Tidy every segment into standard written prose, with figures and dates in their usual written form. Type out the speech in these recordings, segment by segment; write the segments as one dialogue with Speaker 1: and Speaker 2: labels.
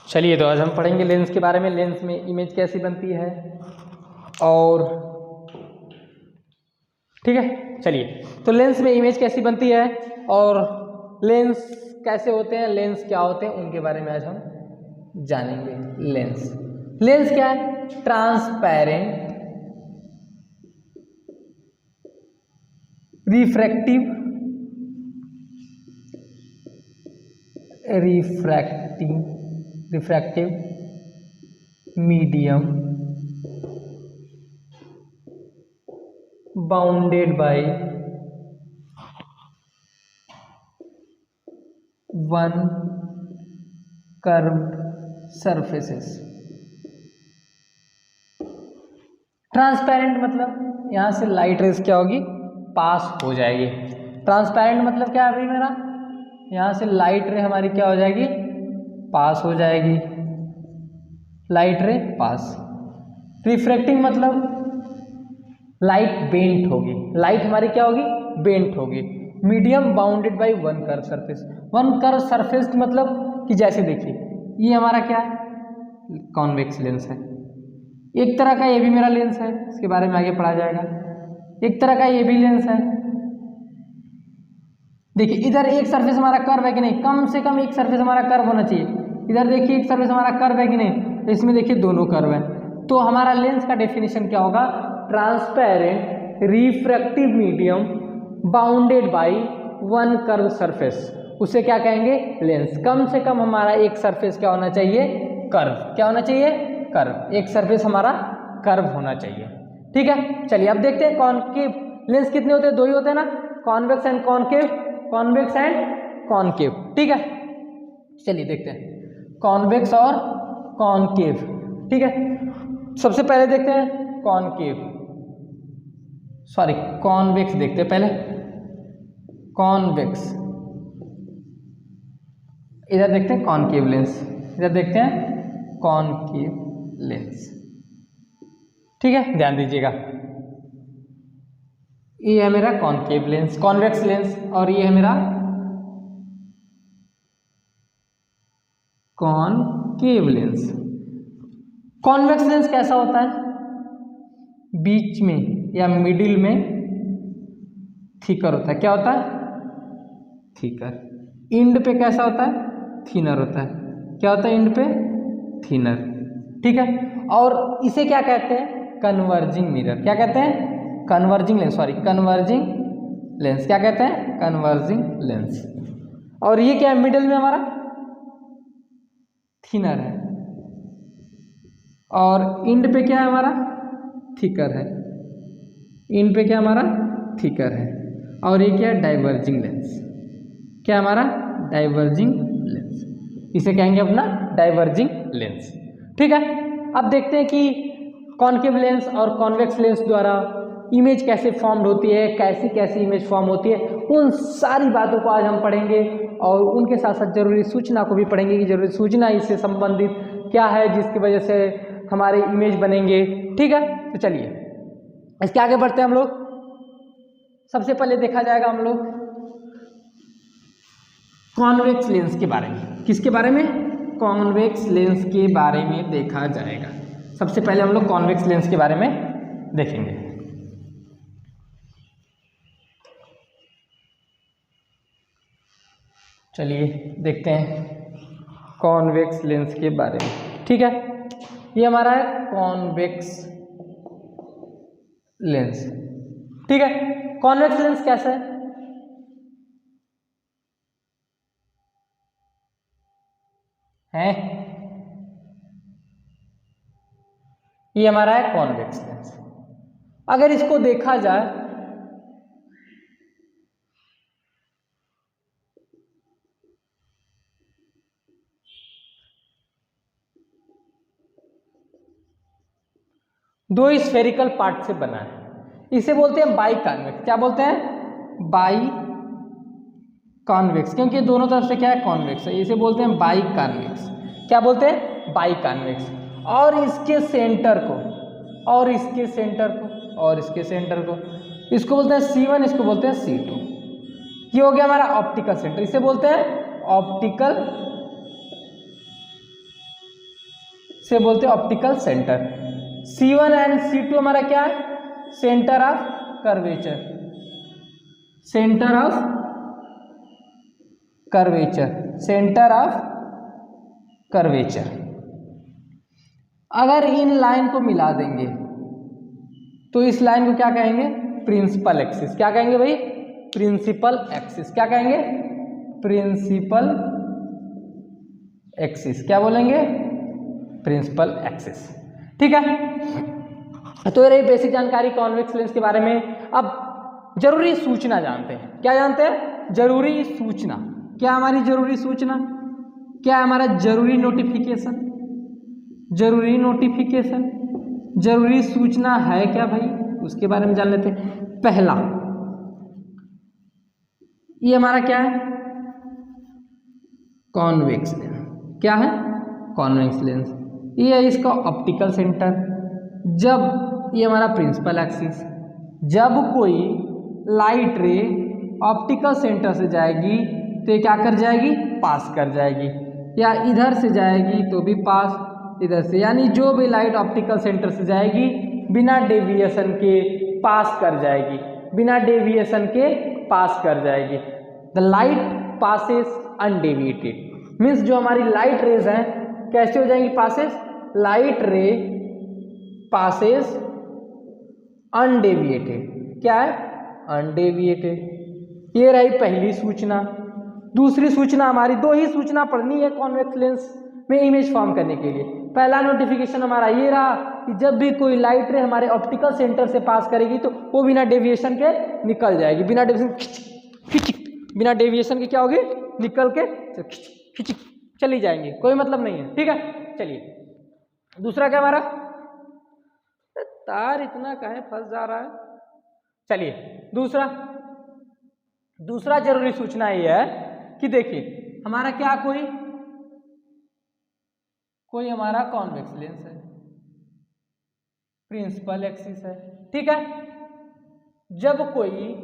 Speaker 1: चलिए तो आज हम पढ़ेंगे लेंस के बारे में। लेंस में इमेज कैसी बनती है और ठीक है। चलिए तो लेंस में इमेज कैसी बनती है और लेंस कैसे होते हैं, लेंस क्या होते हैं, उनके बारे में आज हम जानेंगे। लेंस क्या है? Transparent, refractive medium bounded by one curved surfaces. Transparent मतलब यहां से लाइट रेज क्या होगी, पास हो जाएगी। ट्रांसपेरेंट मतलब क्या है भाई मेरा, यहां से लाइट रे हमारी क्या हो जाएगी, पास हो जाएगी, लाइट रे पास। रिफ्रैक्टिंग मतलब लाइट बेंट होगी, लाइट हमारी क्या होगी, बेंट होगी। Medium bounded by one curve surface. One curve surface मतलब कि जैसे देखिए ये हमारा क्या है, कॉन्वेक्स लेंस है। एक तरह का ये भी मेरा लेंस है, इसके बारे में आगे पढ़ा जाएगा। एक तरह का ये भी लेंस है। देखिए इधर एक सरफेस हमारा कर्व है कि नहीं, कम से कम एक सरफेस हमारा कर्व होना चाहिए। इधर देखिए एक सरफेस हमारा कर्व है कि नहीं, तो इसमें देखिए दोनों कर्व है। तो हमारा लेंस का डेफिनेशन क्या होगा, transparent refractive medium bounded by one curve surface, उसे क्या कहेंगे, लेंस। कम से कम हमारा एक सरफेस क्या होना चाहिए, कर्व। क्या होना चाहिए, कर्व। एक सरफेस हमारा कर्व होना चाहिए। ठीक है। चलिए अब देखते हैं कॉनकेव लेंस कितने होते हैं, दो ही होते हैं ना, convex and concave, convex and concave. ठीक है। चलिए देखते हैं कॉन्वेक्स और कॉनकेव। ठीक है, सबसे पहले देखते हैं कॉन्वेक्स देखते हैं पहले। कॉन्वेक्स, इधर देखते हैं कॉनकेव लेंस, इधर देखते हैं कॉनकेव लेंस। ठीक है, ध्यान दीजिएगा, ये है मेरा कॉनकेव लेंस, कॉन्वेक्स लेंस, और ये है मेरा कॉनकेव लेंस। कॉन्वेक्स लेंस कैसा होता है, बीच में या मिडिल में थिकर होता है। क्या होता है, थिकर। इंड पे कैसा होता है, थिनर होता है। क्या होता है, इंड पे थिनर। ठीक है, और इसे क्या कहते हैं, कन्वर्जिंग मिरर। क्या कहते हैं, कन्वर्जिंग लेंस, कन्वर्जिंग लेंस। क्या कहते हैं, कन्वर्जिंग लेंस। और ये क्या है, मिडिल में हमारा थिनर है, और इंड पे क्या है हमारा, थिकर है। इंड पे क्या हमारा, थिकर है। और ये क्या है, डाइवर्जिंग लेंस। क्या हमारा, डाइवर्जिंग लेंस। इसे कहेंगे अपना डाइवर्जिंग लेंस। ठीक है, अब देखते हैं कि कॉनकेव लेंस और कॉन्वेक्स लेंस द्वारा इमेज कैसे फॉर्म होती है, कैसी कैसी इमेज फॉर्म होती है, उन सारी बातों को आज हम पढ़ेंगे। और उनके साथ साथ जरूरी सूचना को भी पढ़ेंगे कि जरूरी सूचना इससे संबंधित क्या है जिसकी वजह से हमारे इमेज बनेंगे। ठीक है, तो चलिए इसके आगे बढ़ते हैं हम लोग। सबसे पहले देखा जाएगा हम लोग कॉन्वेक्स लेंस के बारे में। किसके बारे में, कॉन्वेक्स लेंस के बारे में देखा जाएगा। सबसे पहले हम लोग कॉन्वेक्स लेंस के बारे में देखेंगे। चलिए देखते हैं कॉन्वेक्स लेंस के बारे में। ठीक है, ये हमारा है कॉन्वेक्स लेंस। ठीक है, कॉन्वेक्स लेंस कैसा है, ये हमारा है कॉन्वेक्स लेंस। अगर इसको देखा जाए दो स्फेरिकल पार्ट से बना है, इसे बोलते हैं बाई कॉन्वेक्स। क्या बोलते हैं, बाई कॉन्वेक्स, क्योंकि दोनों तरफ से क्या है, कॉन्वेक्स है। इसे बोलते हैं बाई कॉन्वेक्स। क्या बोलते हैं, बाई कॉन्वेक्स। और इसके सेंटर को, और इसके सेंटर को, और इसके सेंटर को, इसको बोलते हैं C1, इसको बोलते हैं C2। ये हो गया हमारा ऑप्टिकल सेंटर, इसे बोलते हैं ऑप्टिकल से बोलते हैं optical centre. C1 and C2 हमारा क्या है? Centre of curvature, centre of curvature, centre of curvature. अगर इन लाइन को मिला देंगे तो इस लाइन को क्या कहेंगे? Principal axis. क्या कहेंगे भाई? Principal axis. क्या कहेंगे? Principal axis. क्या बोलेंगे? Principal axis. ठीक है, तो रही बेसिक जानकारी कॉन्वेक्स लेंस के बारे में। अब जरूरी सूचना जानते हैं। क्या जानते हैं? जरूरी सूचना। क्या हमारी जरूरी सूचना? क्या हमारा जरूरी नोटिफिकेशन? जरूरी नोटिफिकेशन, जरूरी सूचना है क्या भाई? उसके बारे में जान लेते हैं। पहला, ये हमारा क्या है? Convex lens. क्या है? Convex lens. ये है इसका ऑप्टिकल सेंटर। जब ये हमारा प्रिंसिपल एक्सिस, जब कोई लाइट रे ऑप्टिकल सेंटर से जाएगी तो ये क्या कर जाएगी? पास कर जाएगी। या इधर से जाएगी तो भी पास, इधर से, यानी जो भी लाइट ऑप्टिकल सेंटर से जाएगी बिना डेविएशन के पास कर जाएगी, बिना डेविएशन के पास कर जाएगी। The light passes undeviated, means जो हमारी लाइट रेज हैं कैसे हो जाएंगी passes? Light ray passes undeviated. क्या है? अनडेविएटेड। ये रही पहली सूचना। दूसरी सूचना हमारी, दो ही सूचना पढ़नी है कॉन्वेक्स लेंस में इमेज फॉर्म करने के लिए। पहला नोटिफिकेशन हमारा ये रहा कि जब भी कोई लाइट रे हमारे ऑप्टिकल सेंटर से पास करेगी तो वो बिना डेविएशन के निकल जाएगी। बिना डेविएशन, बिना डेविएशन के क्या होगी? निकल के खिंच चली जाएंगी, कोई मतलब नहीं है। ठीक है, चलिए दूसरा क्या हमारा? तार इतना काहे फंस जा रहा है? चलिए दूसरा जरूरी सूचना ये है कि देखिए हमारा क्या, कोई हमारा कॉन्वेक्स लेंस है, प्रिंसिपल एक्सिस है। ठीक है, जब कोई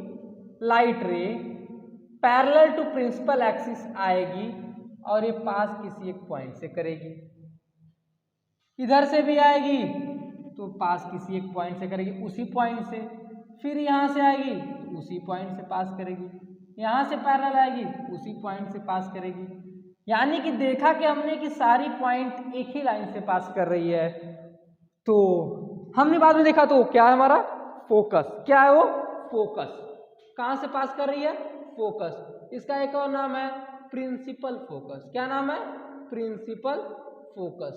Speaker 1: light ray parallel to principal axis आएगी और ये पास किसी एक पॉइंट से करेगी, इधर से भी आएगी तो पास किसी एक पॉइंट से करेगी, उसी पॉइंट से, फिर यहाँ से आएगी तो उसी पॉइंट से पास करेगी, यहाँ से पैरेलल आएगी उसी पॉइंट से पास करेगी। यानी कि देखा कि हमने कि सारी पॉइंट एक ही लाइन से पास कर रही है। तो हमने बाद में देखा तो क्या है हमारा? फोकस। क्या है वो? फोकस। कहाँ से पास कर रही है? फोकस। इसका एक और नाम है प्रिंसिपल फोकस। क्या नाम है? प्रिंसिपल फोकस,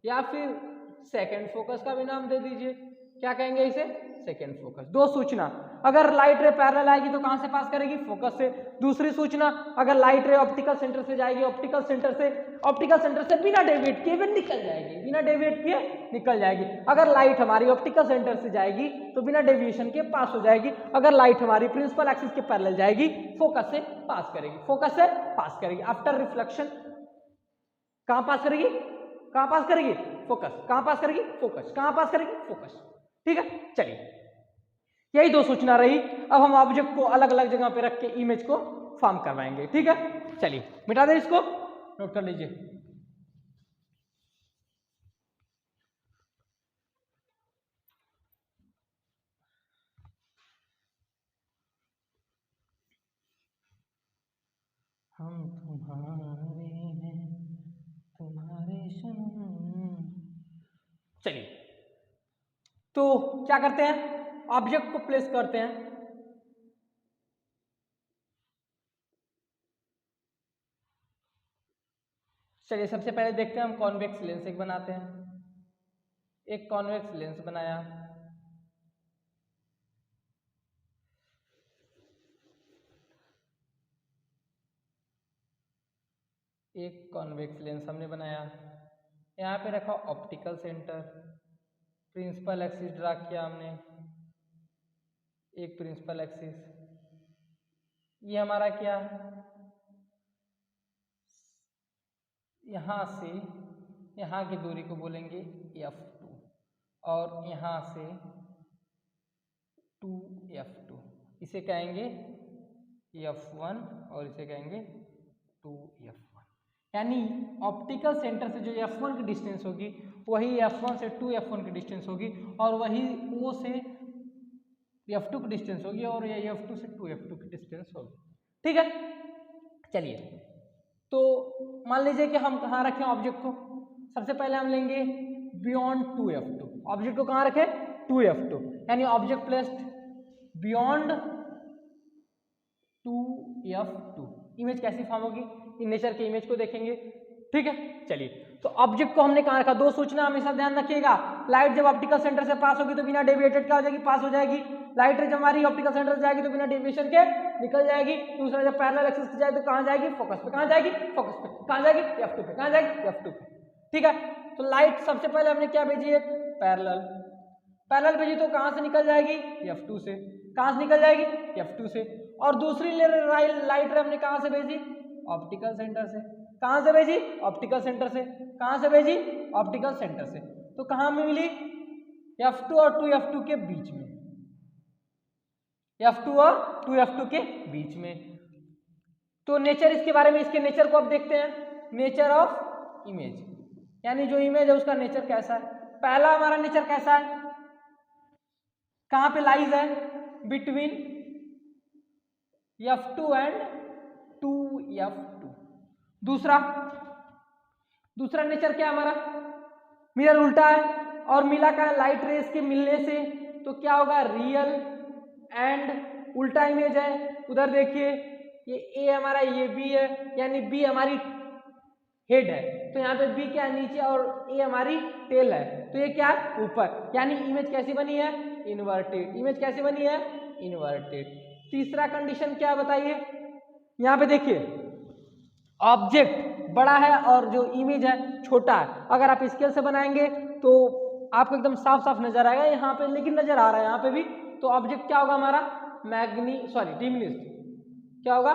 Speaker 1: या फिर सेकंड फोकस का भी नाम दे दीजिए। क्या कहेंगे इसे? Second focus. दो सूचना, अगर लाइट रे पैरेलल आएगी तो कहां से पास करेगी? फोकस से। दूसरी सूचना, अगर लाइट रे ऑप्टिकल सेंटर से जाएगी, ऑप्टिकल सेंटर से बिना डेविएट किए निकल जाएगी, बिना डेविएट किए निकल जाएगी। अगर लाइट हमारी ऑप्टिकल सेंटर से जाएगी तो बिना डेविएशन के पास हो जाएगी। अगर लाइट हमारी प्रिंसिपल एक्सिस के पैरेलल जाएगी फोकस से पास करेगी, फोकस से पास करेगी। आफ्टर रिफ्लेक्शन कहां पास करेगी? कहां पास करेगी? फोकस। कहां पास करेगी? फोकस। कहां पास करेगी? फोकस। ठीक है, चलिए यही दो सूचना रही। अब हम ऑब्जेक्ट को अलग अलग जगह पे रख के इमेज को फॉर्म करवाएंगे। ठीक है, चलिए मिटा दे, इसको नोट कर लीजिए। हम तुम्हारे हैं, तुम्हारे सनम। चलिए तो क्या करते हैं? ऑब्जेक्ट को प्लेस करते हैं। चलिए सबसे पहले देखते हैं हम कॉन्वेक्स लेंस एक बनाते हैं। एक कॉन्वेक्स लेंस बनाया, एक कॉन्वेक्स लेंस हमने बनाया, यहाँ पे रखा optical centre, principal axis draw किया हमने, एक प्रिंसिपल एक्सिस। ये हमारा क्या, यहाँ से यहाँ की दूरी को बोलेंगे F2 और यहाँ से 2F2, इसे कहेंगे F1 और इसे कहेंगे 2F1। यानी ऑप्टिकल सेंटर से जो F1 की डिस्टेंस होगी वही F1 से 2F1 की डिस्टेंस होगी, और वही O से F2 की डिस्टेंस होगी, और ये F2 से 2F2 की डिस्टेंस होगी। ठीक है, चलिए तो मान लीजिए कि हम कहाँ रखें ऑब्जेक्ट को। सबसे पहले हम लेंगे बियॉन्ड 2F2। ऑब्जेक्ट को कहाँ रखें? 2F2, यानी object placed beyond 2F2। Image कैसी फॉर्म होगी? इन नेचर के इमेज को देखेंगे। ठीक है, चलिए तो ऑब्जेक्ट को हमने कहाँ रखा? दो सूचना हमेशा ध्यान रखिएगा। लाइट जब ऑप्टिकल सेंटर से पास होगी तो बिना डेविएटेड क्या हो जाएगी? पास हो जाएगी। लाइट रे जब हमारी ऑप्टिकल सेंटर से जाएगी तो बिना डेविएशन के निकल जाएगी। दूसरा जब पैरेलल एक्सिस से जाए तो कहाँ जाएगी? फोकस पे। कहाँ जाएगी? फोकस पे। कहाँ जाएगी? F2 पे। कहाँ जाएगी? F2 पे। ठीक है, तो लाइट सबसे पहले हमने क्या भेजी? एक पैरेलल। पैरेलल भेजी तो कहाँ से निकल जाएगी? F2 से। कहाँ से निकल जाएगी? F2 से। और दूसरी लाइट रे हमने कहाँ से भेजी? ऑप्टिकल सेंटर से। कहाँ से भेजी? ऑप्टिकल सेंटर से। कहाँ से भेजी? ऑप्टिकल सेंटर से। तो कहाँ में मिली? F2 और 2F2 के बीच में। F2 और 2F2 के बीच में। तो नेचर इसके बारे में, इसके नेचर को अब देखते हैं। नेचर ऑफ इमेज, यानी जो इमेज है उसका नेचर कैसा है। पहला हमारा नेचर कैसा है? कहाँ पे लाइज है? Between F2 and 2F2। दूसरा नेचर क्या है हमारा? मिरर उल्टा है और मिला का लाइट रेस के मिलने से तो क्या होगा? रियल एंड उल्टा इमेज है। उधर देखिए ये ए हमारा, ये बी है, यानी बी हमारी हेड है, तो यहाँ पे बी क्या है? नीचे, और ए हमारी टेल है, तो ये क्या है? ऊपर। यानी इमेज कैसी बनी है? इन्वर्टेड। इमेज कैसी बनी है? इन्वर्टेड। तीसरा कंडीशन क्या बताइए? यहाँ पे देखिए ऑब्जेक्ट बड़ा है और जो इमेज है छोटा है। अगर आप स्केल से बनाएंगे तो आपको एकदम साफ साफ नजर आएगा यहाँ पे, लेकिन नजर आ रहा है यहाँ पे भी। तो ऑब्जेक्ट क्या होगा हमारा? डिमिनिश्ड। क्या होगा?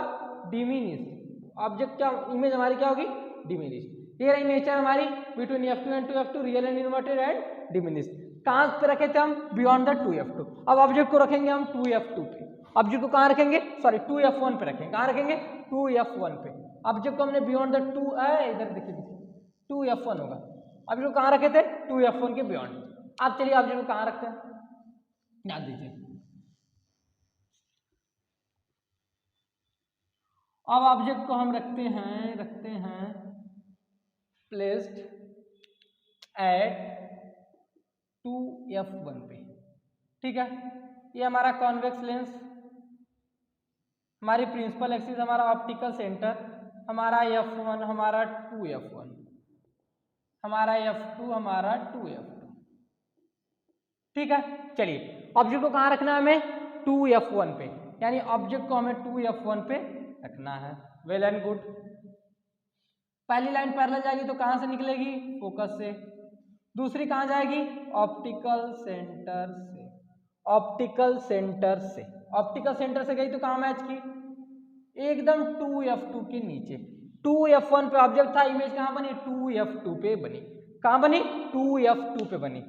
Speaker 1: डिमिनिश्ड। ऑब्जेक्ट क्या, इमेज हमारी क्या होगी? डिमिनिश्ड। ये रही नेचर हमारी between F2 and 2F2, real and inverted and diminished. कहाँ पे रखे थे हम? Beyond the 2F2। अब ऑब्जेक्ट को रखेंगे हम 2F2 पे। ऑब्जेक्ट को कहाँ रखेंगे? 2F1 पे रखेंगे। कहाँ रखेंगे? 2F1 पे। ऑब्जेक्ट को हमने बियॉन्ड द 2, इधर देखिए 2F1 होगा। ऑब्जेक्ट को कहाँ रखे थे? 2F1 के बियॉन्ड। अब चलिए ऑब्जेक्ट को कहाँ रखते हैं, ध्यान दीजिए। अब ऑब्जेक्ट को हम रखते हैं प्लेस्ड एट 2F1 पे। ठीक है, ये हमारा कॉन्वेक्स लेंस, हमारी प्रिंसिपल एक्सिस, हमारा ऑप्टिकल सेंटर, हमारा F1, हमारा 2F1, हमारा F2, हमारा 2F2। ठीक है, चलिए ऑब्जेक्ट को कहाँ रखना है हमें? 2F1 पे, यानी ऑब्जेक्ट को हमें 2F1 पे रखना है। Well and good. पहली लाइन पैरेलल जाएगी तो कहाँ से निकलेगी? फोकस से। दूसरी कहाँ जाएगी? ऑप्टिकल सेंटर से। ऑप्टिकल सेंटर से, ऑप्टिकल सेंटर से गई तो कहाँ मैच की? एकदम 2F2 के नीचे। 2F1 पे ऑब्जेक्ट था, इमेज कहाँ बनी? 2F2 पे बनी। कहाँ बनी? 2F2 पे बनी।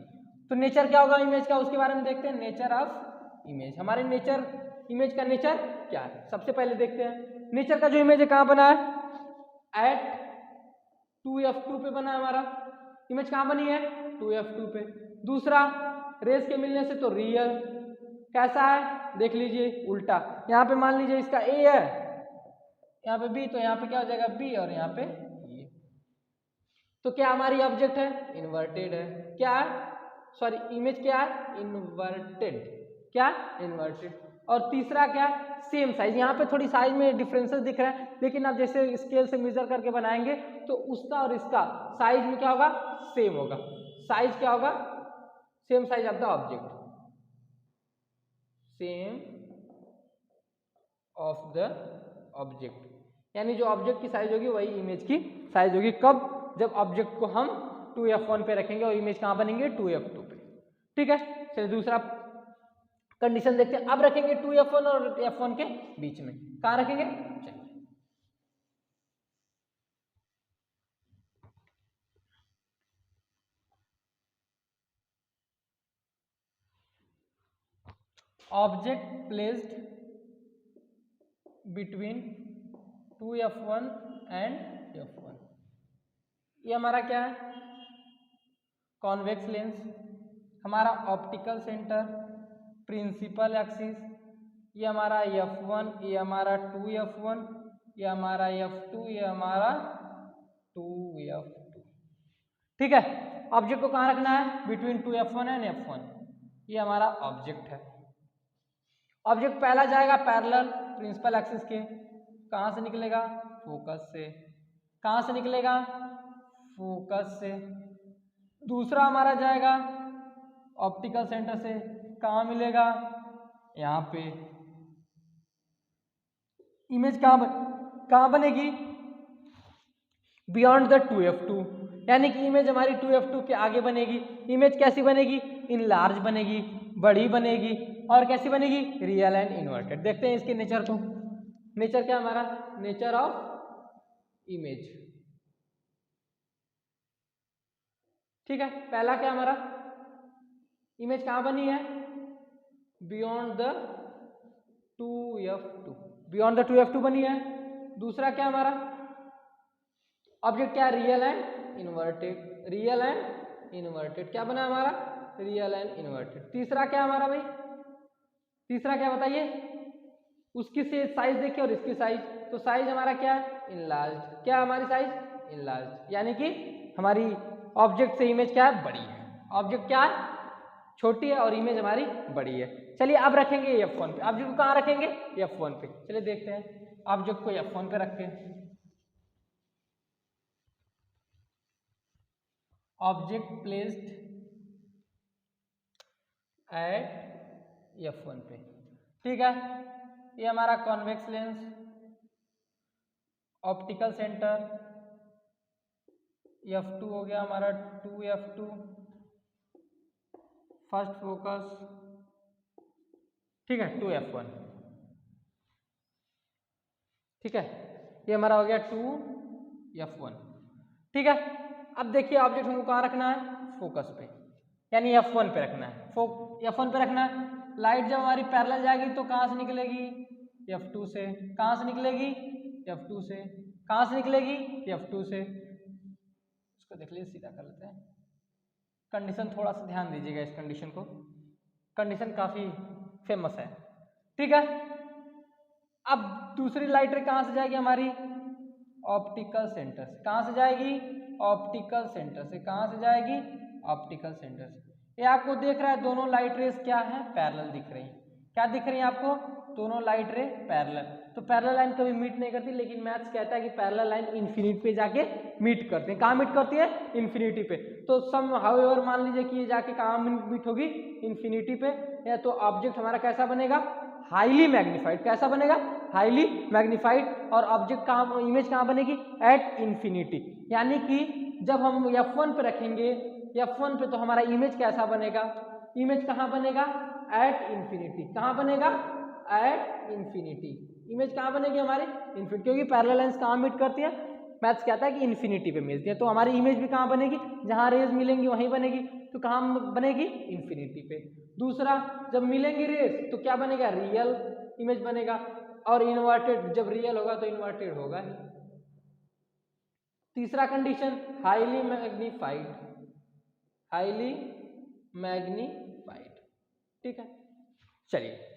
Speaker 1: तो नेचर क्या होगा इमेज का, उसके बारे में देखते हैं। नेचर ऑफ इमेज, हमारे नेचर, इमेज का नेचर क्या है सबसे पहले देखते हैं। नेचर का जो इमेज है कहाँ बना है? एट 2F2 पे बना है हमारा। इमेज कहाँ बनी है? 2F2 पे। दूसरा, रेस के मिलने से तो रियल। कैसा है? देख लीजिए उल्टा। यहाँ पे मान लीजिए इसका ए है, यहाँ पे बी, तो यहाँ पे क्या हो जाएगा? बी, और यहाँ पे ये। तो क्या हमारी ऑब्जेक्ट है? इन्वर्टेड है। क्या है? इमेज क्या है? इन्वर्टेड। क्या? इन्वर्टेड। और तीसरा क्या? Same size. यहाँ पे थोड़ी साइज में डिफरेंसेस दिख रहा है, लेकिन आप जैसे स्केल से मेजर करके बनाएंगे तो उसका और इसका साइज में क्या होगा? सेम होगा। साइज क्या होगा? Same size of the object, same of the object, यानी जो ऑब्जेक्ट की साइज होगी वही इमेज की साइज होगी। कब? जब ऑब्जेक्ट को हम 2F1 पे रखेंगे और इमेज कहाँ बनेंगे? 2F2 पे। ठीक है, चलिए दूसरा कंडीशन देखते हैं। अब रखेंगे 2F1 और F1 के बीच में। कहाँ रखेंगे? चलिए object placed between 2F1 and F1। ये हमारा क्या है, कॉन्वेक्स लेंस, हमारा ऑप्टिकल सेंटर, प्रिंसिपल एक्सिस, ये हमारा F1, ये हमारा 2F1, ये हमारा F2, ये हमारा 2F2। ठीक है, ऑब्जेक्ट को कहाँ रखना है, बिटवीन 2F1 एंड F1, ये हमारा ऑब्जेक्ट है। ऑब्जेक्ट पहला जाएगा पैरेलल प्रिंसिपल एक्सिस के, कहाँ से निकलेगा, फोकस से, कहाँ से निकलेगा, फोकस से। दूसरा हमारा जाएगा ऑप्टिकल सेंटर से, कहाँ मिलेगा, यहाँ पे। इमेज कहाँ बनेगी, बियॉन्ड द 2F2, यानी कि इमेज हमारी 2F2 के आगे बनेगी। इमेज कैसी बनेगी, इन लार्ज बनेगी, बड़ी बनेगी, और कैसी बनेगी, रियल एंड इन्वर्टेड। देखते हैं इसके नेचर को। नेचर क्या हमारा, नेचर ऑफ इमेज। ठीक है, पहला क्या हमारा, इमेज कहाँ बनी है, beyond the 2F2, beyond the 2F2 बनी है। दूसरा क्या हमारा ऑब्जेक्ट, क्या, real and inverted, real and inverted, क्या बना हमारा, रियल एंड इन्वर्टेड। तीसरा क्या हमारा भाई, तीसरा क्या बताइए, उसकी साइज देखिए और इसकी साइज, तो साइज हमारा क्या है, इनलार्ज, क्या हमारी साइज, इनलार्ज, यानी कि हमारी ऑब्जेक्ट से इमेज क्या है, बड़ी है। ऑब्जेक्ट क्या है, छोटी है, और इमेज हमारी बड़ी है। चलिए अब रखेंगे F1 पे, ऑब्जेक्ट को कहाँ रखेंगे, F1 पे। चलिए देखते हैं, ऑब्जेक्ट को F1 पे रखते हैं। ऑब्जेक्ट प्लेस्ड एट F1 पे। ठीक है, ये हमारा convex lens, optical centre, F2 हो गया हमारा, 2F2, फर्स्ट फोकस, ठीक है, 2F1। ठीक है, ये हमारा हो गया 2F1। ठीक है, अब देखिए ऑब्जेक्ट हमको कहाँ रखना है, फोकस पे, यानी F1 पे रखना है, F1 पे रखना है। लाइट जब हमारी पैरेलल जाएगी तो कहाँ से निकलेगी, F2 से, कहाँ से निकलेगी, F2 से, कहाँ से निकलेगी, F2 से। इसको देख लीजिए, सीधा कर लेते हैं। कंडीशन थोड़ा सा ध्यान दीजिएगा, इस कंडीशन को, कंडीशन काफी फेमस है। ठीक है, अब दूसरी लाइट रे कहाँ से जाएगी हमारी, ऑप्टिकल सेंटर से, कहाँ से जाएगी, ऑप्टिकल सेंटर से, कहाँ से जाएगी, ऑप्टिकल सेंटर से। ये आपको देख रहा है, दोनों लाइट रेस क्या है, पैरेलल दिख रही है। क्या दिख रही है आपको, दोनों लाइट रे पैरेलल। तो पैरेलल लाइन कभी मीट नहीं करती, लेकिन मैथ्स कहता है कि पैरेलल लाइन इन्फिनिटी पे जाके मीट करते हैं। कहाँ मीट करती है, इन्फिनिटी पे। तो सम हाउएवर मान लीजिए कि ये जाके कहाँ मीट होगी, इन्फिनिटी पे। या तो ऑब्जेक्ट हमारा कैसा बनेगा, हाईली मैग्नीफाइड, कैसा बनेगा, हाईली मैग्नीफाइड। और ऑब्जेक्ट कहाँ, इमेज कहाँ बनेगी, एट इन्फिनिटी। यानी कि जब हम F1 पे रखेंगे, F1 पे, तो हमारा इमेज कैसा बनेगा, इमेज कहाँ बनेगा, एट इन्फिनिटी। कहाँ बनेगा, एट इन्फिनिटी। इमेज कहाँ बनेगी हमारी, इन्फिनिटी, क्योंकि पैरेलल लाइंस कहाँ मीट करती है, मैथ्स कहता है कि इन्फिनिटी पे मिलती है। तो हमारी इमेज भी कहाँ बनेगी, जहाँ रेज मिलेंगी वहीं बनेगी। तो कहाँ बनेगी, इन्फिनिटी पे। दूसरा, जब मिलेंगी रेज तो क्या बनेगा, रियल इमेज बनेगा। और इन्वर्टेड, जब रियल होगा तो इन्वर्टेड होगा ही। तीसरा condition, highly magnified, highly magnified. ठीक है, चलिए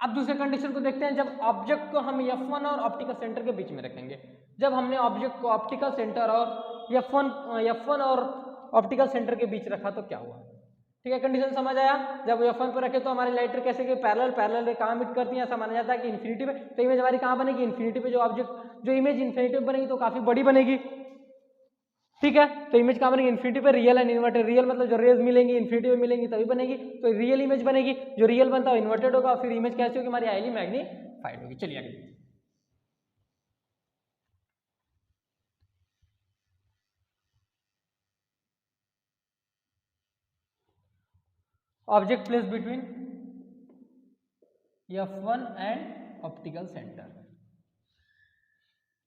Speaker 1: अब दूसरे कंडीशन को देखते हैं। जब ऑब्जेक्ट को हम F1 और ऑप्टिकल सेंटर के बीच में रखेंगे, जब हमने ऑब्जेक्ट को ऑप्टिकल सेंटर और F1 और ऑप्टिकल सेंटर के बीच रखा तो क्या हुआ। ठीक है, कंडीशन समझ आया। जब F1 पर रखे तो हमारी लाइट कैसे कि पैरेलल कहाँ मीट करती है, ऐसा माना जाता है कि इन्फिनिटी पे। तो इमेज हमारी कहाँ बनेगी, इन्फिनिटी पे। जो ऑब्जेक्ट, जो इमेज इन्फिनिटी पे बनेगी तो काफी बड़ी बनेगी। ठीक है, तो इमेज कहाँ बनेगी, इन्फिनिटी पे। रियल एंड इन्वर्टेड, रियल मतलब जो रेज मिलेंगी इन्फिनिटी पे मिलेंगी तभी बनेगी, तो रियल इमेज बनेगी। जो रियल बनता है इन्वर्टेड होगा, फिर इमेज कैसी होगी, हमारी हाईली मैग्नीफाइड होगी। चलिए आगे, object place between F1 and optical centre.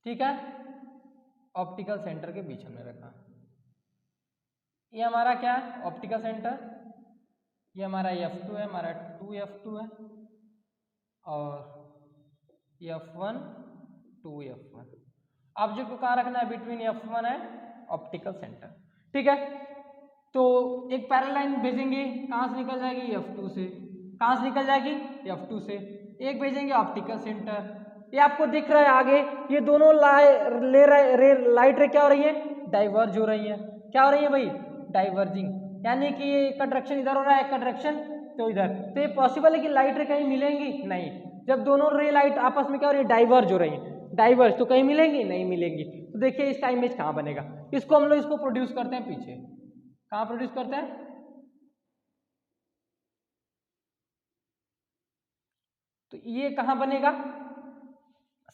Speaker 1: ठीक है, ऑप्टिकल सेंटर के बीच हमने रखा। ये हमारा क्या है, ऑप्टिकल सेंटर। ये हमारा F2 है, हमारा 2F2 है, और F1 2F1। ऑब्जेक्ट को कहाँ रखना है, between F1 and optical centre. ठीक है, तो एक पैरेलल लाइन भेजेंगे, कहाँ से निकल जाएगी, F2 से। कहाँ से निकल जाएगी, F2 से। एक भेजेंगे ऑप्टिकल सेंटर, ये आपको दिख रहा है आगे, ये दोनों लाइट रे क्या हो रही है, डाइवर्ज हो रही है। क्या हो रही है भाई, डाइवर्जिंग, यानी कि ये का डायरेक्शन इधर हो रहा है, का डायरेक्शन तो इधर। तो ये पॉसिबल है कि लाइट रे कहीं मिलेंगी, नहीं। जब दोनों रे लाइट आपस में क्या हो रही है, डाइवर्ज हो रही है, डाइवर्ज तो कहीं मिलेंगी, नहीं मिलेंगी। तो देखिए इसका इमेज कहाँ बनेगा, इसको हम लोग इसको प्रोड्यूस करते हैं पीछे। कहाँ प्रोड्यूस करते हैं, तो ये कहाँ बनेगा,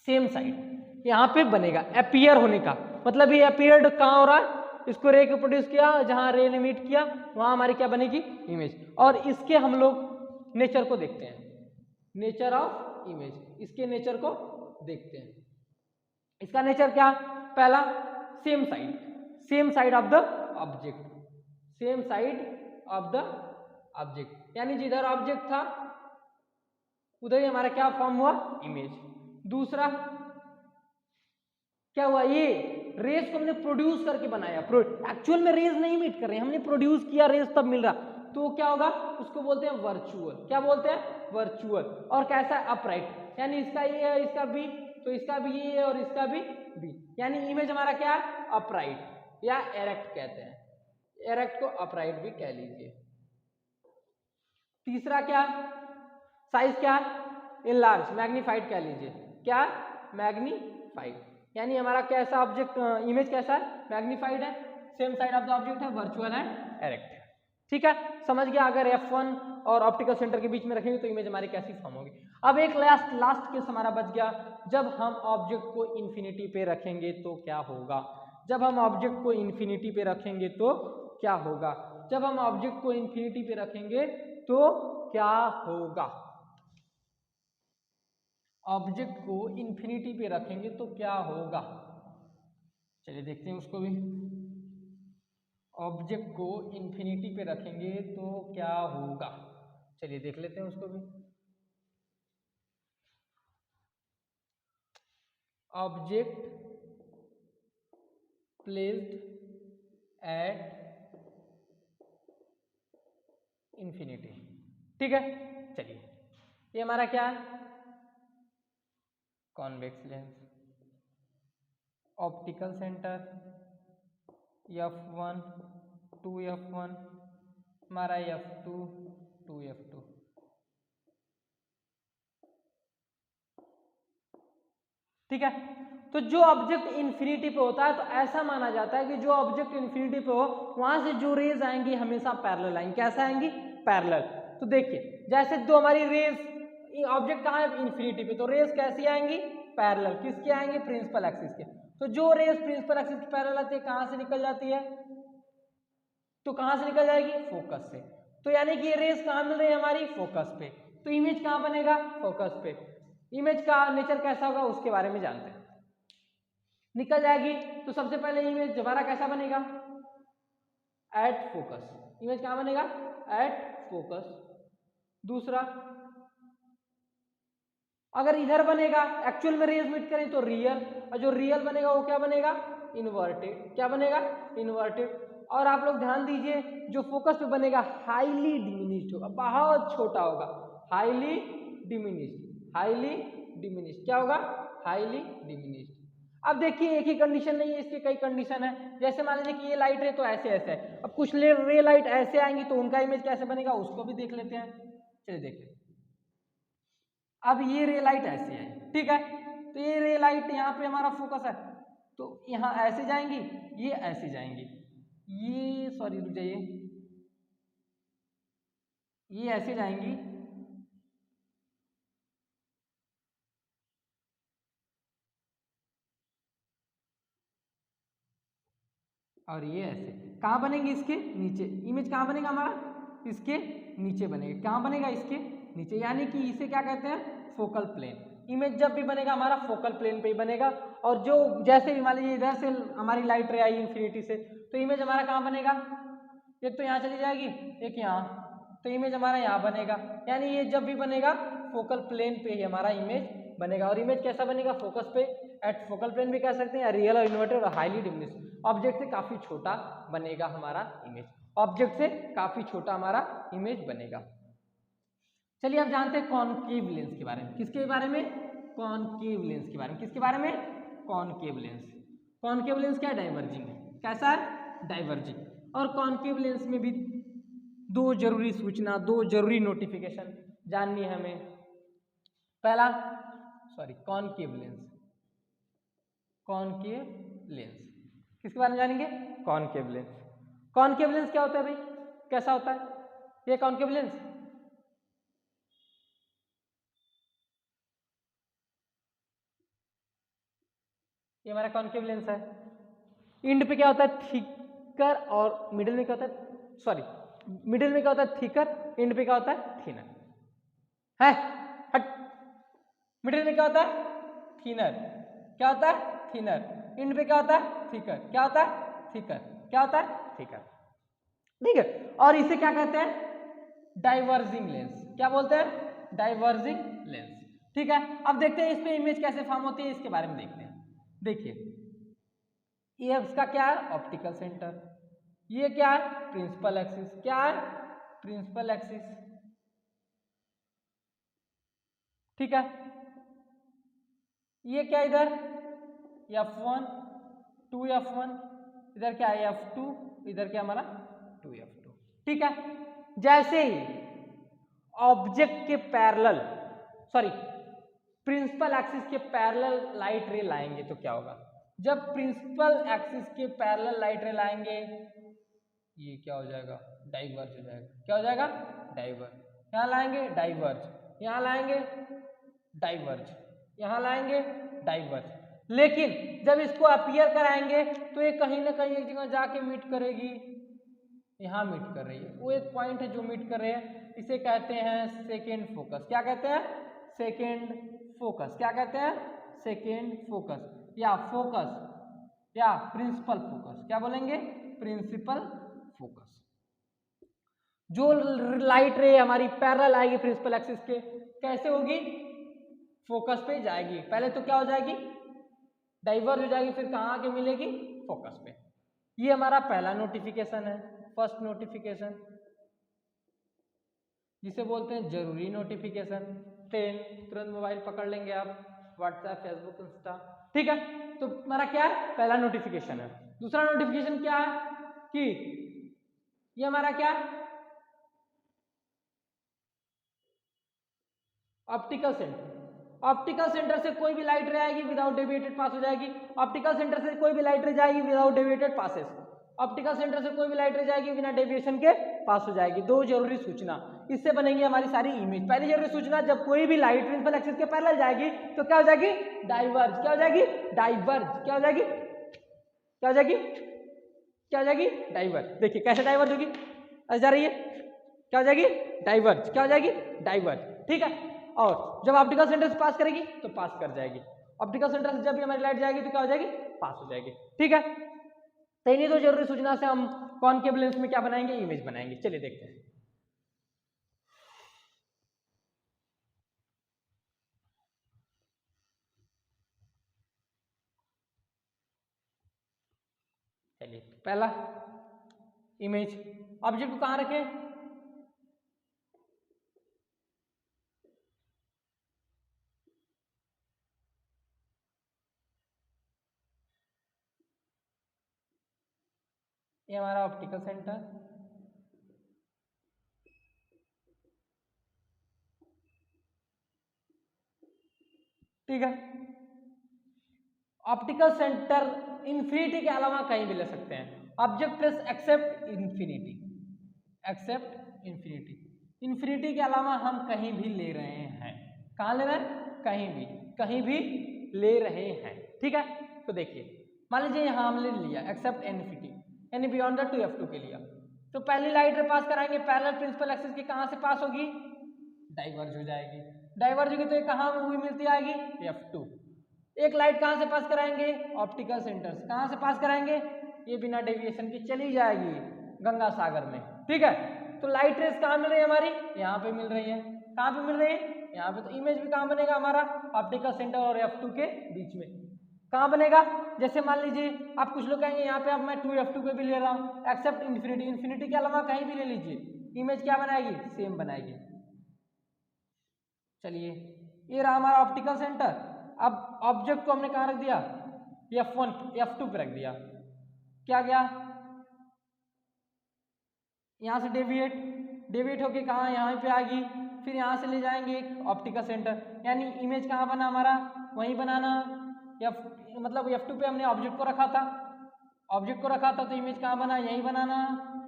Speaker 1: सेम साइड यहाँ पे बनेगा, अपीयर होने का मतलब ये अपीयर्ड कहाँ हो रहा है, इसको रे को प्रोड्यूस किया, जहां रे ने मीट किया वहां हमारी क्या बनेगी, इमेज। और इसके हम लोग नेचर को देखते हैं, नेचर ऑफ इमेज, इसके नेचर को देखते हैं। इसका नेचर क्या, पहला same side of the object, same side of the object, यानी जिधर ऑब्जेक्ट था उधर ही हमारा क्या फॉर्म हुआ, इमेज। दूसरा क्या हुआ, ये रेस को हमने प्रोड्यूस करके बनाया, एक्चुअल में रेस नहीं मीट कर रहे हैं, हमने प्रोड्यूस किया रेस तब मिल रहा, तो क्या होगा, उसको बोलते हैं वर्चुअल। क्या बोलते हैं, वर्चुअल। और कैसा है, अपराइट, यानी इसका ये है, इसका बी, तो इसका भी ये है और इसका भी बी, यानी इमेज हमारा क्या है, अपराइट या एरेक्ट कहते हैं, एरेक्ट को अपराइट भी कह लीजिए। तीसरा क्या, साइज क्या, इनलार्ज, मैग्नीफाइड कह लीजिए, क्या, मैग्नीफाइड, यानी हमारा कैसा ऑब्जेक्ट, इमेज कैसा है, मैग्नीफाइड है, same side of the object है, वर्चुअल है, एरेक्ट है। ठीक है, समझ गया। अगर F1 और ऑप्टिकल सेंटर के बीच में रखेंगे तो इमेज हमारी कैसी फॉर्म होगी। अब एक लास्ट केस हमारा बच गया, जब हम ऑब्जेक्ट को इन्फिनिटी पे रखेंगे तो क्या होगा, जब हम ऑब्जेक्ट को इन्फिनिटी पे रखेंगे तो क्या होगा, जब हम ऑब्जेक्ट को इन्फिनिटी पे रखेंगे तो क्या होगा, ऑब्जेक्ट को इन्फिनिटी पे रखेंगे तो क्या होगा, चलिए देखते हैं उसको भी। ऑब्जेक्ट को इन्फिनिटी पे रखेंगे तो क्या होगा, चलिए देख लेते हैं उसको भी। ऑब्जेक्ट प्लेस्ड एट इन्फिनिटी, ठीक है। चलिए ये हमारा क्या है, convex lens, optical centre F1 2F1 हमारा F2 2F2, ठीक है। तो जो ऑब्जेक्ट इन्फिनिटी पे होता है तो ऐसा माना जाता है कि जो ऑब्जेक्ट इन्फिनिटी पे हो वहां से जो रेज आएंगी हमेशा पैरेलल आएंगी। कैसा आएंगी, पैरेलल। तो देखिए जैसे दो हमारी रेज, ऑब्जेक्ट कहाँ है, इन्फिनिटी पे, तो रेज कैसी आएंगी, पैरेलल। किसकी आएंगी, प्रिंसिपल एक्सिस के। तो जो रेज प्रिंसिपल एक्सिस के पैरेलल आती है कहां से निकल जाती है, तो कहां से निकल जाएगी, फोकस से। तो यानी कि ये रेज कहां मिल रही है हमारी, फोकस पे। तो इमेज कहां बनेगा, फोकस पे। इमेज का नेचर कैसा होगा उसके बारे में जानते हैं। निकल जाएगी तो सबसे पहले इमेज हमारा कैसा बनेगा, एट फोकस। इमेज कहां बनेगा, एट फोकस। दूसरा अगर इधर बनेगा, एक्चुअल में रेज मीट करें तो रियल, और जो रियल बनेगा वो क्या बनेगा, इन्वर्टेड। क्या बनेगा, इन्वर्टेड। और आप लोग ध्यान दीजिए जो फोकस पे बनेगा हाईली डिमिनिश्ड होगा, बहुत छोटा होगा, हाईली डिमिनिश्ड, हाईली डिमिनिश्ड। क्या होगा, हाईली डिमिनिश्ड। अब देखिए एक ही कंडीशन नहीं है, इसके कई कंडीशन है। जैसे मान लीजिए कि ये लाइट रे तो ऐसे ऐसे है, अब कुछ रे लाइट ऐसे आएंगी तो उनका इमेज कैसे बनेगा उसको भी देख लेते हैं। चलिए देखते हैं। अब ये रे लाइट ऐसे है, ठीक है, तो ये रे लाइट यहाँ पे हमारा फोकस है, तो यहाँ ऐसे जाएंगी, ये ऐसे जाएंगी, ये सॉरी रुक जाइए, ये ऐसे जाएंगी, और ये ऐसे कहाँ बनेंगे, इसके नीचे। इमेज कहाँ बनेगा हमारा, इसके नीचे बनेगा। कहाँ बनेगा, इसके नीचे, यानी कि इसे क्या कहते हैं, फोकल प्लेन। इमेज जब भी बनेगा हमारा फोकल प्लेन पे ही बनेगा। और जो जैसे भी मान लीजिए इधर से हमारी लाइट रे आई इन्फिनिटी से, तो इमेज हमारा कहाँ बनेगा, एक तो यहाँ चली जाएगी, एक यहाँ, तो इमेज हमारा यहाँ बनेगा। यानी ये जब भी बनेगा फोकल प्लेन पे ही हमारा इमेज बनेगा। और इमेज कैसा बनेगा, फोकस पे, एट फोकल प्लेन भी कह सकते हैं, रियल और इन्वर्टेड और हाईली डिमिनिश्ड। ऑब्जेक्ट से काफी छोटा बनेगा हमारा इमेज, ऑब्जेक्ट से काफी छोटा हमारा इमेज बनेगा। चलिए अब जानते हैं कॉनकेव लेंस के बारे में। किसके बारे में? कॉनकेव लेंस के बारे में। किसके बारे में? Concave lens. कॉनकेव लेंस क्या? डाइवर्जिंग है। कैसा है? डाइवर्जिंग। और कॉनकेव लेंस में भी दो जरूरी सूचना, दो जरूरी नोटिफिकेशन जाननी है हमें। पहला कॉनकेव लेंस। कॉनकेव लेंस किसके बारे में जानेंगे? Concave lens. कॉनकेव लेंस क्या होता है भाई? कैसा होता है ये कॉनकेव लेंस? ये हमारा कॉनकेव लेंस है। इंड पे क्या होता है? थिकर, और मिडिल में क्या होता है? मिडिल में क्या होता है? थिकर, इंड पे क्या होता है? थिनर है। हट, मिडिल में क्या होता है? थिनर। क्या होता है? थिनर। इंड पे क्या होता है? थिकर। क्या होता है? थिकर। क्या होता है? थिकर। ठीक है। और इसे क्या कहते हैं? Diverging lens. क्या बोलते हैं? Diverging lens. ठीक है। अब देखते हैं इस पे इमेज कैसे फॉर्म होती है, इसके बारे में देखते हैं। देखिए ये इसका क्या है? Optical centre. ये क्या है? Principal axis. क्या है? Principal axis. ठीक है। ये क्या इधर? F1, 2F1, इधर क्या है? F2, इधर क्या हमारा? 2F2। ठीक है। जैसे ही ऑब्जेक्ट के पैरेलल, प्रिंसिपल एक्सिस के पैरेलल लाइट रे लाएंगे तो क्या होगा? जब प्रिंसिपल एक्सिस के पैरेलल लाइट रे लाएंगे ये क्या हो जाएगा? डाइवर्ज हो जाएगा। क्या हो जाएगा? डाइवर्ज। यहाँ लाएंगे डाइवर्ज, यहाँ लाएंगे डाइवर्ज, यहाँ लाएंगे डाइवर्ज। लेकिन जब इसको अपीयर कराएंगे तो ये कहीं ना कहीं एक जगह जाके मीट करेगी। यहाँ मीट कर रही है, वो एक पॉइंट है जो मीट कर रहे हैं, इसे कहते हैं सेकेंड फोकस। क्या कहते हैं? Second focus. क्या कहते हैं? सेकेंड फोकस या फोकस या प्रिंसिपल फोकस। क्या बोलेंगे? Principal focus. जो लाइट रे हमारी पैरेलल आएगी प्रिंसिपल एक्सिस के, कैसे होगी? फोकस पे जाएगी। पहले तो क्या हो जाएगी? डाइवर्ज हो जाएगी, फिर कहाँ आके मिलेगी? फोकस पे। ये हमारा पहला नोटिफिकेशन है, फर्स्ट नोटिफिकेशन, जिसे बोलते हैं जरूरी नोटिफिकेशन। 10 तुरंत मोबाइल पकड़ लेंगे आप, व्हाट्सएप, फेसबुक, इंस्टा। ठीक है। तो हमारा क्या है? पहला नोटिफिकेशन है। दूसरा नोटिफिकेशन क्या है कि ये हमारा क्या है? Optical centre. ऑप्टिकल सेंटर से कोई भी लाइट रे आएगी विदाउट डेविएटेड पास हो जाएगी। ऑप्टिकल सेंटर से कोई भी लाइट रे जाएगी without deviated passes. Optical centre से कोई भी लाइट रे जाएगी बिना डेविएशन के पास हो जाएगी। दो जरूरी सूचना, इससे बनेगी हमारी सारी इमेज। पहली जरूरी सूचना, जब कोई भी लाइट प्रिंसिपल एक्सिस के पैरेलल जाएगी तो क्या हो जाएगी? डाइवर्ज। क्या हो जाएगी? डाइवर्ज। क्या हो जाएगी? क्या हो जाएगी? क्या हो जाएगी? डाइवर्ज। देखिए कैसे डाइवर्ज होगी? ऐसे जा रही है, क्या हो जाएगी? डाइवर्ज। क्या हो जाएगी? डाइवर्ज। ठीक है। और जब ऑप्टिकल सेंटर से पास करेगी तो पास कर जाएगी। ऑप्टिकल सेंटर से जब भी हमारी लाइट जाएगी तो क्या हो जाएगी? पास हो जाएगी। ठीक है। तो इन्हीं दो जरूरी सूचना से हम कॉनकेव लेंस में क्या बनाएंगे? इमेज बनाएंगे। चलिए देखते हैं। चलिए पहला इमेज, ऑब्जेक्ट को कहां रखें? ये हमारा ऑप्टिकल सेंटर। ठीक है। ऑप्टिकल सेंटर इंफिनिटी के अलावा कहीं भी ले सकते हैं। Object place except infinity. Except infinity. Infinity के अलावा हम कहीं भी ले रहे हैं। कहाँ ले रहे हैं? कहीं भी, कहीं भी ले रहे हैं। ठीक है। तो देखिए मान लीजिए यहाँ हमने लिया एक्सेप्ट इन्फिनिटी, यानी बियॉन्ड द 2F2 के लिया, तो पहली लाइट पास कराएंगे पैरेलल प्रिंसिपल एक्सिस की, कहाँ से पास होगी? डाइवर्ज हो जाएगी। डाइवर्ज होगी तो ये कहाँ हुई मिलती आएगी? F2। एक लाइट कहाँ से पास कराएंगे? ऑप्टिकल सेंटर से। कहाँ से पास कराएंगे? ये बिना डेविएशन की चली जाएगी गंगा सागर में। ठीक है। तो लाइट रेस कहाँ मिल रही है हमारी? यहाँ पे मिल रही है। कहाँ पे मिल रही है? यहाँ पे। तो इमेज भी कहाँ बनेगा हमारा? ऑप्टिकल सेंटर और F2 के बीच में। कहाँ बनेगा, जैसे मान लीजिए आप कुछ लोग कहेंगे यहाँ पे अब मैं 2f2 पे भी ले रहा हूँ, एक्सेप्ट इन्फिनिटी, इन्फिनिटी के अलावा कहीं भी ले लीजिए, इमेज क्या बनाएगी, सेम बनाएगी। चलिए ये रहा हमारा ऑप्टिकल सेंटर। अब ऑब्जेक्ट को हमने कहाँ रख दिया, f1 f2 पे रख दिया, क्या गया, यहाँ से डेविएट होके कहाँ, यहाँ पे आ गई, फिर यहाँ से ले जाएंगे एक ऑप्टिकल सेंटर, यानी इमेज कहाँ बना हमारा, वहीं बनाना, मतलब f2 पे हमने ऑब्जेक्ट को रखा था, तो इमेज कहाँ बना, यहीं बनाना।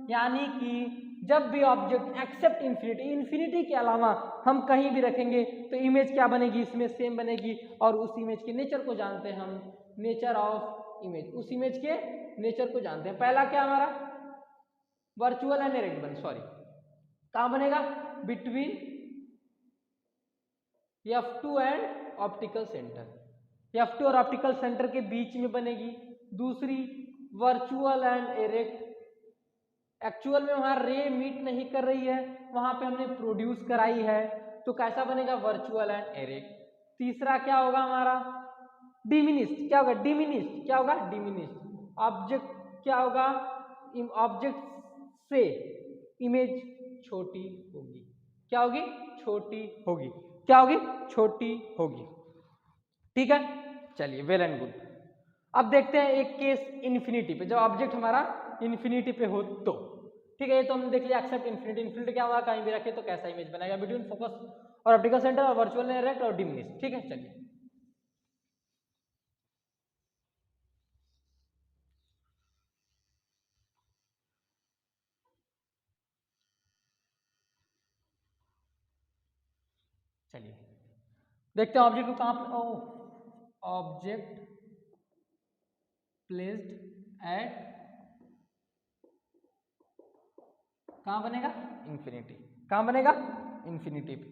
Speaker 1: यानी कि जब भी ऑब्जेक्ट एक्सेप्ट इन्फिनिटी के अलावा हम कहीं भी रखेंगे तो इमेज क्या बनेगी, इसमें सेम बनेगी। और उस इमेज के नेचर को जानते हैं हम, नेचर ऑफ इमेज, उस इमेज के नेचर को जानते हैं। पहला क्या हमारा, वर्चुअल एंड इरेक्ट सॉरी, कहाँ बनेगा, between f2 and optical centre, f2 और ऑप्टिकल सेंटर के बीच में बनेगी। दूसरी वर्चुअल एंड इरेक्ट, एक्चुअल में वहां रे मीट नहीं कर रही है, वहां पे हमने प्रोड्यूस कराई है, तो कैसा बनेगा, वर्चुअल एंड इरेक्ट। तीसरा क्या होगा हमारा, डिमिनिश्ड, क्या होगा, डिमिनिश्ड, क्या होगा, डिमिनिश्ड। ऑब्जेक्ट क्या होगा, ऑब्जेक्ट से इमेज छोटी होगी, क्या होगी, छोटी होगी, क्या होगी, छोटी होगी। ठीक है, चलिए वेल एंड गुड। अब देखते हैं एक केस इन्फिनिटी पे, जब ऑब्जेक्ट हमारा इन्फिनिटी पे हो तो, ठीक है, ये तो हमने देख लिया एक्सेप्ट इन्फिनिटी, इन्फिनिटी क्या हुआ, कहीं भी रखे तो कैसा इमेज बनाएगा, बिटवीन फोकस और ऑप्टिकल सेंटर और वर्चुअल इरेक्ट और डिमिनिश। ठीक है, चलिए देखते हैं ऑब्जेक्ट को कहाँ, ऑब्जेक्ट प्लेस्ड एट, कहाँ बनेगा, इन्फिनिटी, कहाँ बनेगा, इन्फिनिटी पे।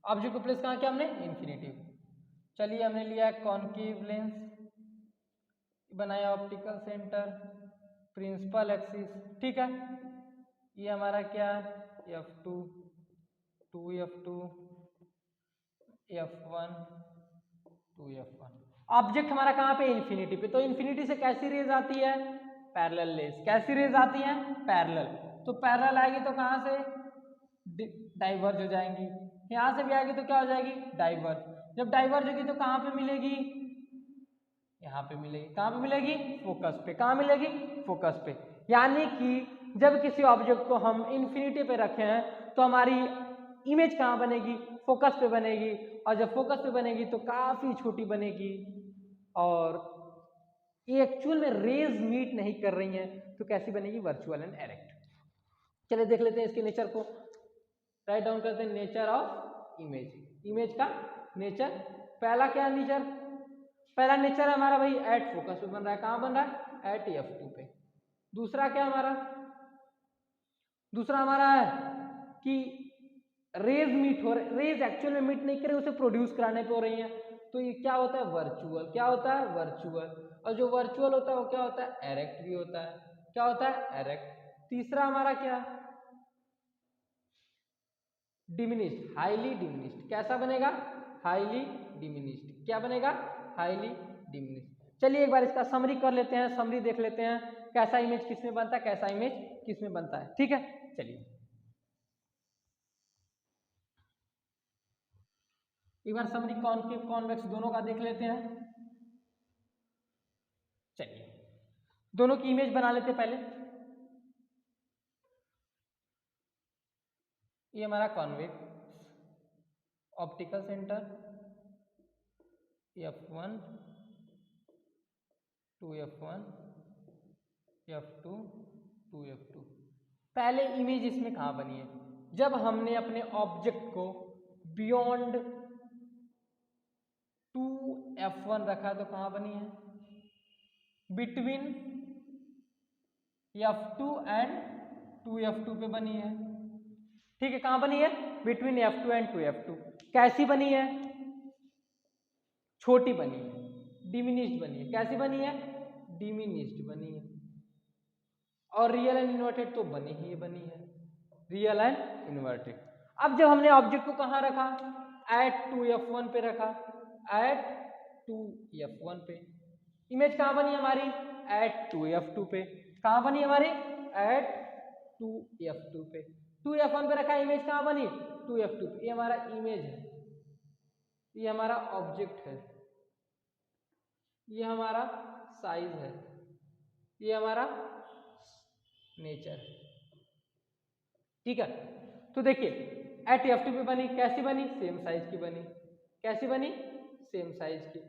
Speaker 1: ऑब्जेक्ट को प्लेस कहाँ किया हमने, इन्फिनिटी। चलिए हमने लिया कॉन्केव लेंस, बनाया ऑप्टिकल सेंटर, प्रिंसिपल एक्सिस, ठीक है, ये हमारा क्या है, f2 2f2 f1 2f1। Object हमारा कहाँ पे, इन्फिनिटी पे, तो इन्फिनिटी से कैसी रेज आती है, पैरेलल रेज, कैसी रेज आती है, पैरेलल, तो पैरेलल आएगी तो कहाँ से डाइवर्ज हो जाएंगी, यहाँ से भी आएगी तो क्या हो जाएगी, डाइवर्ज। जब डाइवर्ज होगी तो कहाँ पे मिलेगी, यहाँ पे मिलेगी, कहाँ पे मिलेगी, फोकस पे, कहाँ मिलेगी, फोकस पे। यानी कि जब किसी ऑब्जेक्ट को हम इन्फिनिटी पे रखे हैं तो हमारी इमेज कहाँ बनेगी, फोकस पे बनेगी, और जब फोकस पे बनेगी तो काफी छोटी बनेगी, और ये एक्चुअल में रेज मीट नहीं कर रही हैं, तो कैसी बनेगी, वर्चुअल एंड इरेक्ट। चलिए देख लेते हैं इसके नेचर को, राइट डाउन करते हैं, नेचर ऑफ इमेज, इमेज का नेचर। पहला क्या नेचर, पहला नेचर हमारा भाई एट फोकस पे बन रहा है, कहाँ बन रहा है, एट f2 पे। दूसरा क्या हमारा, दूसरा हमारा है कि रेज मीट हो रहे, रेज एक्चुअल में मीट नहीं कर रही, उसे प्रोड्यूस कराने पे हो रही है, तो ये क्या होता है, वर्चुअल, क्या होता है, वर्चुअल। और जो वर्चुअल होता है वो क्या होता है, एरेक्ट भी होता है, क्या होता है, एरेक्ट। तीसरा हमारा क्या, डिमिनिश्ड, हाईली डिमिनिश्ड, कैसा बनेगा, हाईली डिमिनिश्ड, क्या बनेगा, हाईली डिमिनिश्ड। चलिए एक बार इसका समरी कर लेते हैं, समरी देख लेते हैं, कैसा इमेज किसमें बनता है, कैसा इमेज किसमें बनता है। ठीक है, चलिए एक बार समरी कॉनकेव कॉन्वेक्स दोनों का देख लेते हैं। चलिए दोनों की इमेज बना लेते हैं पहले। ये हमारा convex optical centre f1 2f1 f2 2f2। पहले इमेज इसमें कहाँ बनी है, जब हमने अपने ऑब्जेक्ट को बियॉन्ड 2f1 रखा तो कहाँ बनी है, बिटवीन f2 एंड 2f2 पे बनी है। ठीक है, कहाँ बनी है, बिटवीन f2 एंड 2f2। कैसी बनी है, छोटी बनी है, डिमिनिश्ड बनी है, कैसी बनी है, डिमिनिश्ड बनी है। और रियल एंड इन्वर्टेड तो बनी ही बनी है, रियल एंड इन्वर्टेड। अब जब हमने ऑब्जेक्ट को कहाँ रखा, एट 2f1 पे रखा, एट 2f1 पे, इमेज कहाँ बनी हमारी, एट 2f2 पे। कहाँ बनी हमारी, एट 2f2 पे। 2f1 पे रखा, इमेज कहाँ बनी, 2f2 पे। ये हमारा इमेज है, ये हमारा ऑब्जेक्ट है, ये हमारा साइज है, ये हमारा नेचर है। ठीक है, तो देखिए एट f2 पे बनी, कैसी बनी, सेम साइज की बनी। कैसी बनी, सेम साइज की,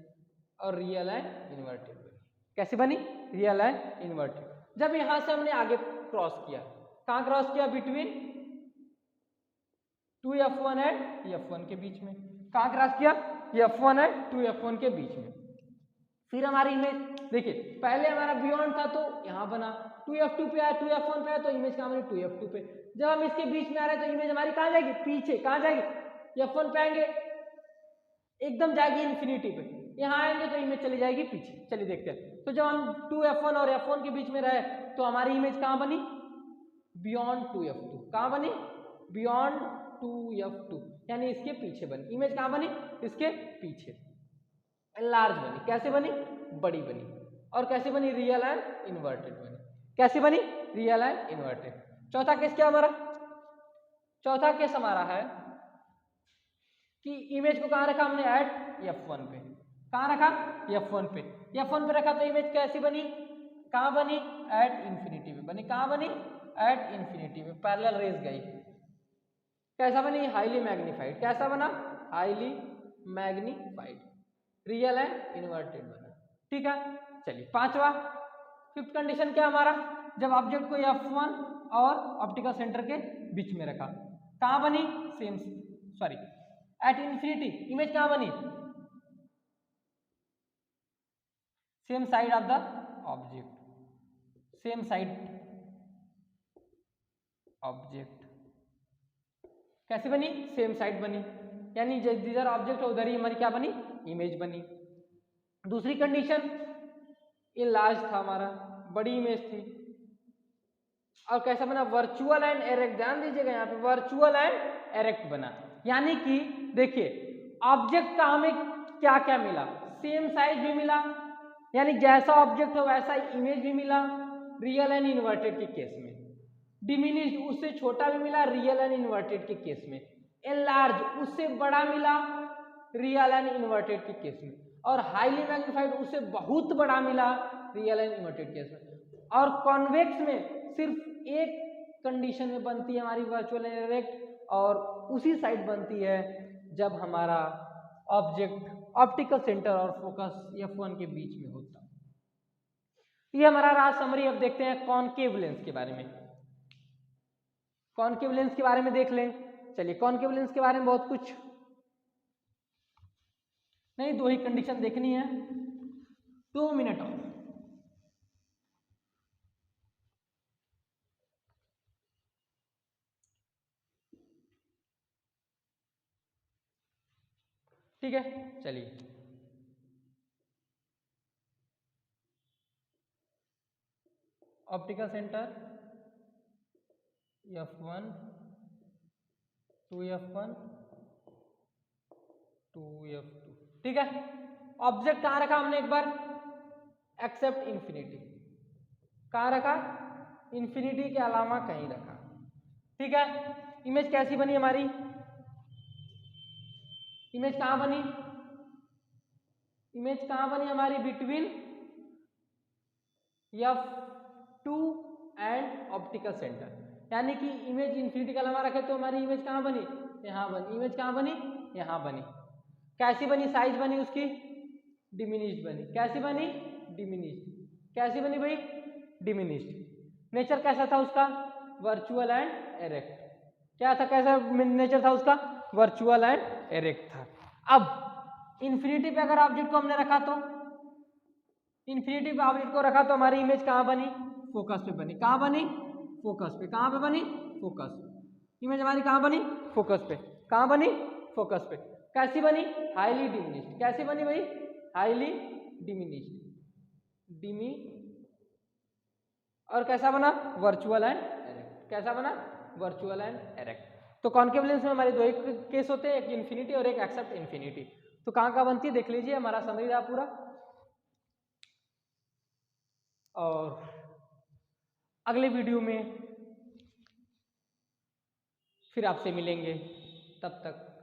Speaker 1: और रियल एंड इन्वर्टेड बनी। कैसी बनी, रियल एंड इन्वर्टेड। जब यहां से हमने आगे क्रॉस किया, कहां क्रॉस किया, बिटवीन 2f1 एंड f1 के बीच में। कहां क्रॉस किया, f1 एंड 2f1 के बीच में। फिर हमारी इमेज देखिए, पहले हमारा बियॉन्ड था तो यहां बना, 2f2 पे आया, 2f1 पे आया तो इमेज कहां बनी, 2f2 पे। जब हम इसके बीच में आ रहे हैं तो इमेज हमारी कहां जाएगी, पीछे। कहां जाएगी, f1 पे आएंगे, एकदम जाएगी इन्फिनिटी पे। यहां आएंगे तो इमेज चली जाएगी पीछे। चलिए देखते हैं। तो जब हम 2f1 और f1 के बीच में रहे तो हमारी इमेज कहां बनी, बियॉन्ड 2f2। कहां बनी, बियॉन्ड 2f2, यानी इसके पीछे बनी। इमेज कहां बनी, इसके पीछे, लार्ज बनी। कैसे बनी, बड़ी बनी। और कैसे बनी, रियल एंड इन्वर्टेड बनी। कैसे बनी, रियल एंड इन्वर्टेड। चौथा केस क्या हमारा, चौथा केस हमारा है कि इमेज को कहां रखा हमने, एट f1 पे। कहां रखा, f1 पे। f1 पे रखा तो इमेज कैसी बनी, कहां बनी, एट इंफिनिटी पे बनी। कहां बनी, एट इंफिनिटी पे। पैरेलल रेज गई, कैसा बनी, हाईली मैग्नीफाइड। कैसा बना, highly magnified, real and inverted बना। ठीक है, चलिए पांचवा, फिफ्थ कंडीशन क्या हमारा, जब ऑब्जेक्ट को f1 और ऑप्टिकल सेंटर के बीच में रखा, कहां बनी, same, sorry, at infinity. Image कहां बनी, same side of the object, same side object. कैसे बनी, सेम साइड बनी, यानी जिधर ऑब्जेक्ट है उधर ही हमारी क्या बनी, इमेज बनी। दूसरी कंडीशन, ये लार्ज था हमारा, बड़ी इमेज थी। और कैसा बना, वर्चुअल एंड एरेक्ट। ध्यान दीजिएगा यहाँ पे वर्चुअल एंड एरेक्ट बना, यानी कि देखिए ऑब्जेक्ट का हमें क्या क्या मिला, सेम साइज भी मिला, यानी जैसा ऑब्जेक्ट हो वैसा इमेज भी मिला रियल एंड इन्वर्टेड के केस में। डिमिनिश्ड, उससे छोटा भी मिला रियल एंड इन्वर्टेड के केस में। एनलार्ज, उससे बड़ा मिला रियल एंड इन्वर्टेड के केस में। और हाईली मैग्नीफाइड, उससे बहुत बड़ा मिला रियल एंड इन्वर्टेड केस में। और कॉन्वेक्स में सिर्फ एक कंडीशन में बनती है हमारी वर्चुअल एंड एरेक्ट, और उसी साइड बनती है जब हमारा ऑब्जेक्ट ऑप्टिकल सेंटर और फोकस f1 के बीच में होता। ये हमारा रहा समरी। अब देखते हैं कॉनकेव लेंस के बारे में। कॉनकेव लेंस के बारे में देख लें। चलिए कॉनकेव लेंस के बारे में बहुत कुछ नहीं, दो ही कंडीशन देखनी है, 2 मिनट और। ठीक है, चलिए optical centre f1 2f1 2f2। ठीक है, ऑब्जेक्ट कहां रखा हमने एक बार, एक्सेप्ट इंफिनिटी। कहां रखा, इंफिनिटी के अलावा कहीं रखा। ठीक है, इमेज कैसी बनी हमारी, इमेज कहां बनी, इमेज कहां बनी हमारी, between f2 and optical centre, यानी कि इमेज इंफिनिटी के अलावा रखे तो हमारी इमेज कहां बनी, यहां बनी। इमेज कहां बनी, यहां बनी। कैसी बनी, साइज बनी उसकी, डिमिनिश्ड बनी। कैसी बनी, डिमिनिश्ड। कैसी बनी भाई, डिमिनिश्ड। नेचर कैसा था उसका, वर्चुअल एंड एरेक्ट। क्या था, कैसा नेचर था उसका, वर्चुअल एंड एरेक्ट था। अब इंफिनिटी पे अगर ऑब्जेक्ट को हमने रखा तो, इंफिनिटी पे ऑब्जेक्ट को रखा तो हमारी इमेज कहां बनी, फोकस पे बनी। कहां बनी, फोकस पे। कहां पे बनी, फोकस। इमेज हमारी कहां बनी, फोकस पे। कहां बनी, फोकस पे। कैसी बनी, हाईली डिमिनिश्ड। कैसी बनी भाई, हाईली डिमिनिश्ड, डिमी। और कैसा बना, वर्चुअल एंड एरेक्ट। कैसा बना, वर्चुअल एंड एरेक्ट। तो कॉनकेव लेंस में हमारे दो एक केस होते हैं, एक इंफिनिटी और एक एक्सेप्ट इंफिनिटी। तो कहां कहां बनती है देख लीजिए, हमारा समझ रहा पूरा। और अगले वीडियो में फिर आपसे मिलेंगे। तब तक